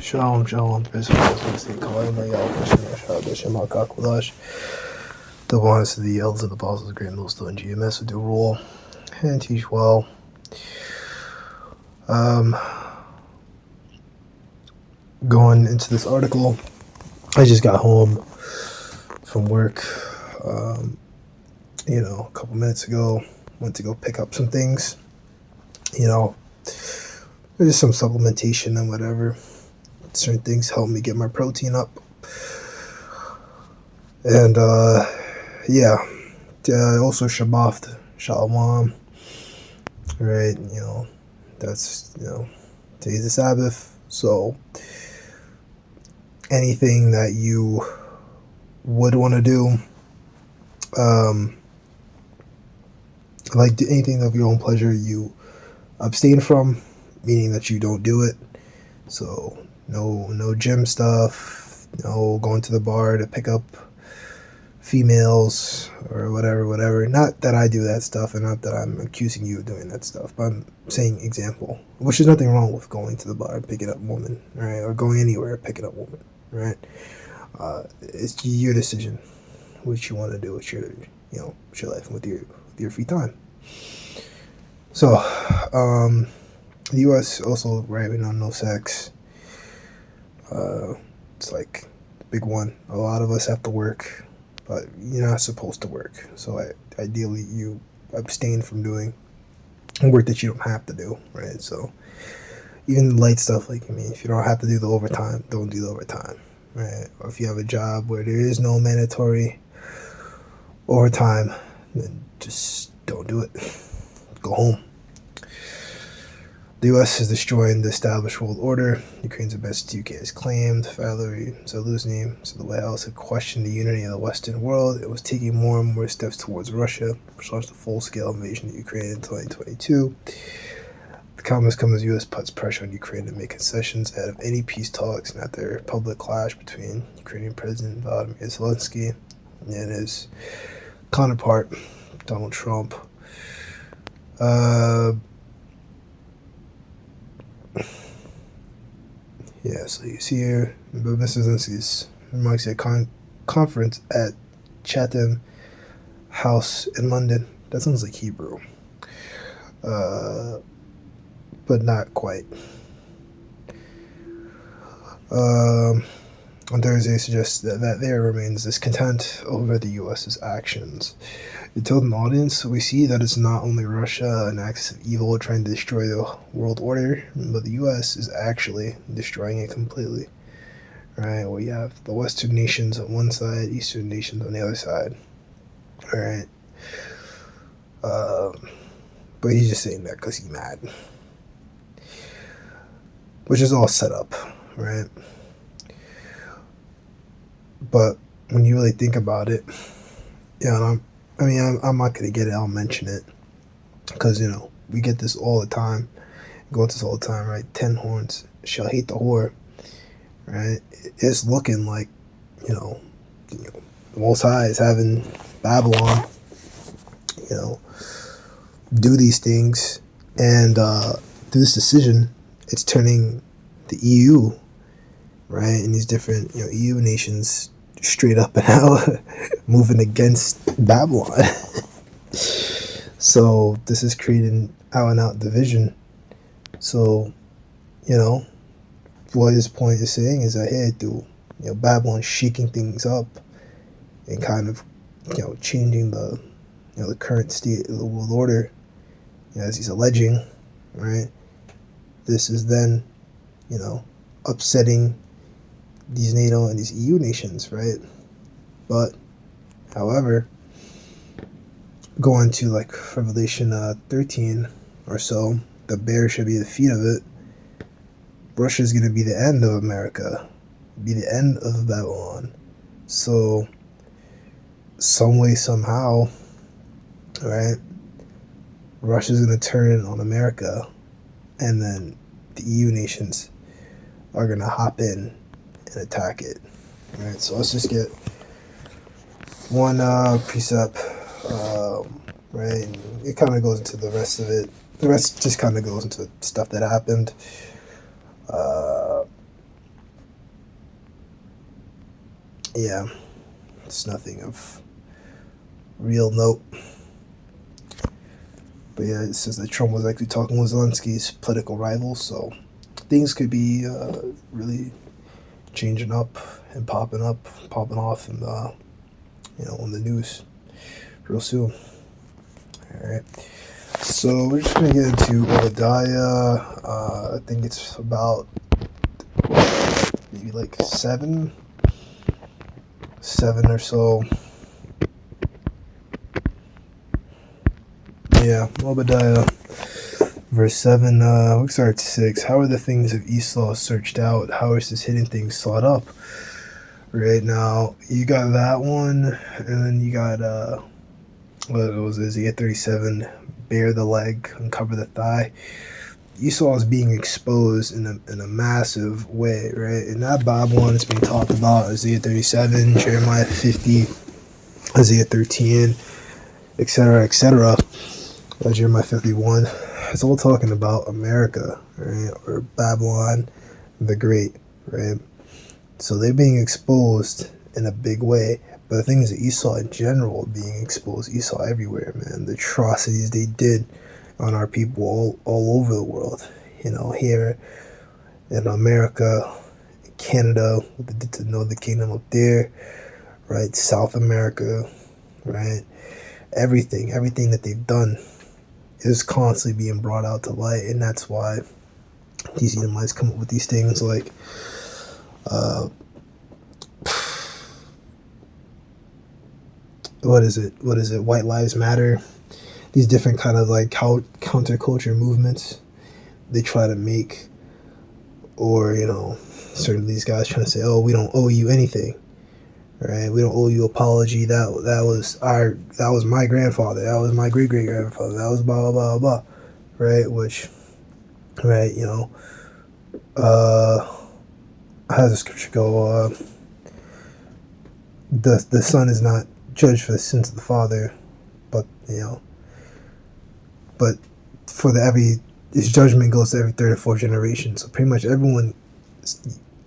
Shalom, shalom. Basically, I was going to say, Kalima, Yahweh, Hashem, HaKakwadash. Double honors to the elders and apostles, great and still in GMS, who do rule and teach well. Going into this article, I just got home from work, a couple minutes ago. Went to go pick up some things, just some supplementation and whatever. Certain things help me get my protein up. And, also Shabbat, Shalom, right? That's, today's the Sabbath. So anything that you would want to do, like anything of your own pleasure, you abstain from, meaning that you don't do it. So no gym stuff, no going to the bar to pick up females or whatever. Not that I do that stuff, and not that I'm accusing you of doing that stuff, but I'm saying example, which is nothing wrong with going to the bar and picking up women, right? Or going anywhere picking up women, right? It's your decision what you want to do with your life and with your free time. So, the U.S. also writing on no sex. It's like the big one. A lot of us have to work, but you're not supposed to work. So ideally, you abstain from doing work that you don't have to do, right? So even light stuff, like, if you don't have to do the overtime, don't do the overtime, right? Or if you have a job where there is no mandatory overtime, then just don't do it. Go home. The U.S. is destroying the established world order. Ukraine's advance to UK has claimed. Valery Zaluzny, so the White House had questioned the unity of the Western world. It was taking more and more steps towards Russia, which launched a full-scale invasion of Ukraine in 2022. The comments come as the U.S. puts pressure on Ukraine to make concessions ahead of any peace talks and after a public clash between Ukrainian President Volodymyr Zelensky and his counterpart, Donald Trump. So you see here, Mr. Zelensky's remarks at conference at Chatham House in London. That sounds like Hebrew, but not quite. On Thursday, suggests that there remains discontent over the U.S.'s actions. It told an audience, we see that it's not only Russia, an axis of evil trying to destroy the world order, but the U.S. is actually destroying it completely. Right? We have the Western nations on one side, Eastern nations on the other side. All right? But he's just saying that because he's mad. Which is all set up, right? But when you really think about it, I'm not going to get it, I'll mention it. Because, we get this all the time. Go with this all the time, right? 10 horns shall hate the whore, right? It's looking like, the Most High is having Babylon, do these things. And through this decision, it's turning the EU, right, and these different EU nations straight up and out moving against Babylon. So this is creating out and out division. So what his point is saying is that, hey, through Babylon shaking things up and kind of changing the the current state of the world order, as he's alleging, right, this is then upsetting these NATO and these EU nations, right? But, however, going to like Revelation 13 or so, the bear should be the feet of it. Russia is going to be the end of America, be the end of Babylon. So, some way, somehow, right, Russia's going to turn on America, and then the EU nations are going to hop in and attack it. Right, so let's just get one precept, right, and it kind of goes into the rest of it. The rest just kind of goes into stuff that happened. yeah, it's nothing of real note. But yeah, it says that Trump was actually talking with Zelensky's political rival, so things could be really changing up and popping off, and on the news real soon. All right. So we're just gonna get into Obadiah. I think it's about maybe like seven or so. Yeah, Obadiah, verse 7. We start at 6. How are the things of Esau searched out? How is his hidden things sought up? Right now, you got that one, and then you got what was it? Isaiah 37. Bare the leg, uncover the thigh. Esau is being exposed in a massive way, right? And that Babylon is being talked about, Isaiah 37, Jeremiah 50, Isaiah 13, etc., etc. Jeremiah 51. It's all talking about America, right? Or Babylon the Great, right? So they're being exposed in a big way. But the thing is, Esau in general being exposed, Esau everywhere, man. The atrocities they did on our people all over the world. Here in America, Canada, what they did to Northern Kingdom up there, right? South America, right? Everything that they've done is constantly being brought out to light, and that's why these Edomites come up with these things like what is it? White Lives Matter. These different kind of like counterculture movements they try to make, or certainly these guys trying to say, oh, we don't owe you anything, right? We don't owe you apology. That was my grandfather. That was my great grandfather. That was blah blah blah blah, right? Which, right? How does the scripture go? The son is not judged for the sins of the father, but for his judgment goes to every third or fourth generation. So pretty much everyone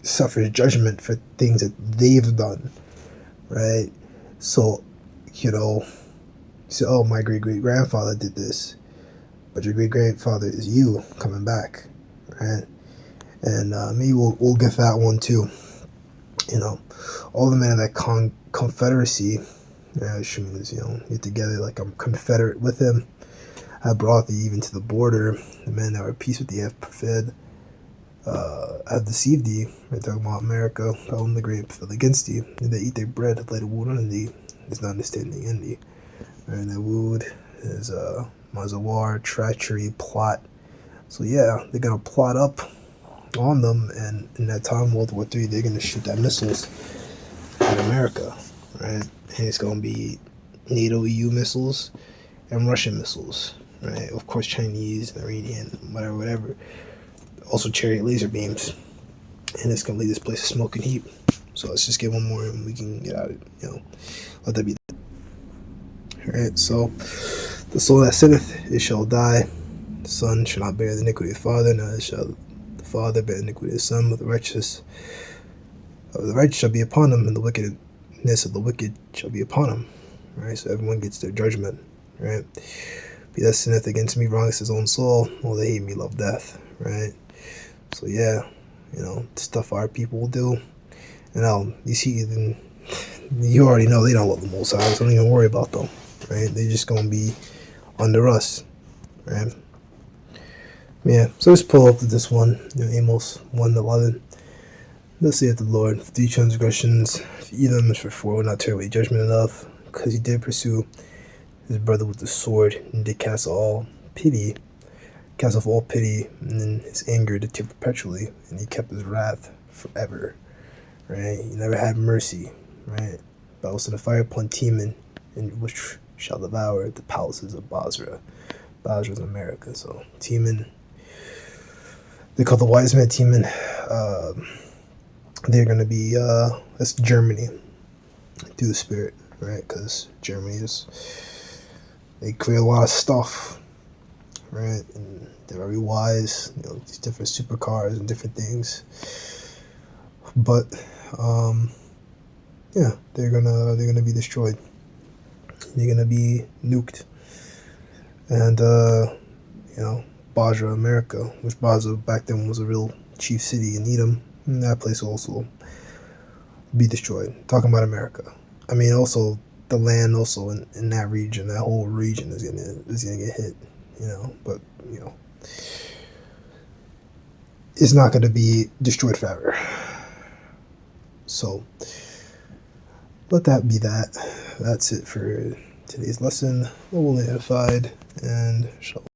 suffers judgment for things that they've done, right? So, say, oh, my great grandfather did this, but your great grandfather is you coming back, right? And maybe we'll get that one too. All the men of that confederacy, which means you're together like I'm confederate with him. I brought thee even to the border. The men that were at peace with thee have have deceived thee. We're talking about America. Problem the great prevail against thee. And they eat their bread, have laid a wound on thee. There's not understanding in thee. And that wound is mazawar, treachery, plot. So yeah, they're gonna plot up on them, and in that time, World War III, they're gonna shoot that missiles at America, right? And it's gonna be NATO EU missiles and Russian missiles, right? Of course, Chinese, Iranian, whatever. Also, Chariot laser beams, and it's gonna leave this place a smoking heap. So let's just get one more, and we can get out of it. Let that be. All right. So the soul that sinneth, it shall die. The son shall not bear the iniquity of the father, neither shall the father bear the iniquity of the son. But the righteous shall be upon him, and the wickedness of the wicked shall be upon him. Right. So everyone gets their judgment. Right. He that sinneth against me wrongs his own soul. All that hate me love death. Right. So yeah, stuff our people will do. And these heathen, you already know they don't love the Most High, so don't even worry about them. Right. They're just gonna be under us. Right. Yeah. So let's pull up to this one. Amos 1:11. Thus saith the Lord, for 3 transgressions, for Edom is for 4, will not turn away judgment enough, because he did pursue his brother with the sword, and did cast off all pity, and then his anger did tear perpetually, and he kept his wrath forever. Right? He never had mercy. Right? But also the fire upon Teman, and which shall devour the palaces of Basra. Basra's in America, so Teman. They call the wise man Teman. They're gonna be that's Germany through the spirit, right? Because Germany they create a lot of stuff, right? And they're very wise, these different supercars and different things. But yeah, they're gonna be destroyed. They're gonna be nuked, and you know, Basra, America, which Basra back then was a real chief city in Edom, and that place will also be destroyed. Talking about America, I mean also the land also in that region, that whole region is gonna get hit, you know. But you know, it's not gonna be destroyed forever. So let that be that. That's it for today's lesson. Well unified and shalom.